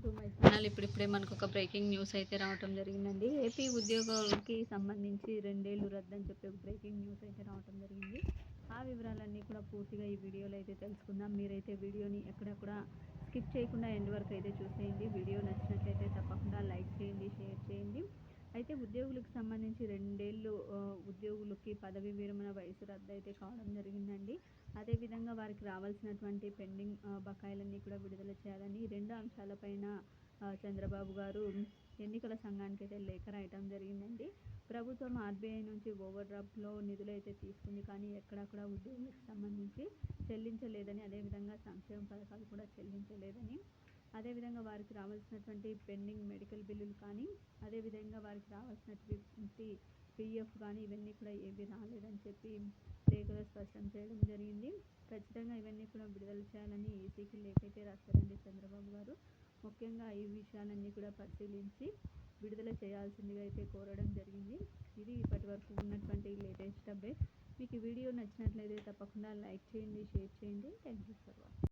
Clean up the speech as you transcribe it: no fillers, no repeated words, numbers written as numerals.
To my channel. ఇప్పుడిప్పుడే మనకు ఒక బ్రేకింగ్ న్యూస్ అయితే రావటం జరిగిందండి. ఏపీ ఉద్యోగులకి సంబంధించి 2 ఏళ్ళు రద్దని చెప్పి ఒక బ్రేకింగ్ న్యూస్ అయితే రావటం జరిగింది. ఆ వివరాలన్నీ కూడా పూర్తిగా ఈ వీడియోలో అయితే తెలుసుకుందాం. మీరైతే వీడియోని ఎక్కడ కూడా స్కిప్ చేయకుండా ఎండ్ వరకు అయితే చూసేయండి. వీడియో నచ్చినట్లయితే తప్పకుండా లైక్ చేయండి, షేర్ చేయండి. అయితే ఉద్యోగులకు సంబంధించి 2 ఏళ్ళు ఉద్యోగులకి పదవీ విరమణ వయసు రద్దు అయితే కావడం జరిగిందండి. అదేవిధంగా వారికి రావాల్సినటువంటి పెండింగ్ బకాయిలన్నీ కూడా విడుదల చేయాలని ఈ 2 అంశాలపైన చంద్రబాబు గారు ఎన్నికల సంఘానికి అయితే లేఖ రాయటం జరిగిందండి. ప్రభుత్వం ఆర్బీఐ నుంచి ఓవర్ డ్రాఫ్ట్లో నిధులు అయితే తీసుకుంది, కానీ ఎక్కడా కూడా ఉద్యోగులకు సంబంధించి చెల్లించలేదని, అదేవిధంగా సంక్షేమ పథకాలు కూడా చెల్లించలేదని, అదేవిధంగా వారికి రావాల్సినటువంటి పెండింగ్ మెడికల్ బిల్లులు కానీ, అదేవిధంగా వారికి రావాల్సినటువంటి పీఎఫ్ కానీ ఇవన్నీ కూడా ఏవి రాలేదని చెప్పి లేఖలో స్పష్టం చేయడం జరిగింది. ఖచ్చితంగా ఇవన్నీ కూడా విడుదల చేయాలని ఈసీకి లేఖ అయితే రాశారండి చంద్రబాబు గారు. ముఖ్యంగా ఈ విషయాలన్నీ కూడా పరిశీలించి విడుదల చేయాల్సిందిగా అయితే కోరడం జరిగింది. ఇది ఇప్పటి వరకు ఉన్నటువంటి లేటెస్ట్ అప్డేట్. మీకు ఈ వీడియో నచ్చినట్లయితే తప్పకుండా లైక్ చేయండి, షేర్ చేయండి. Thank you for watching.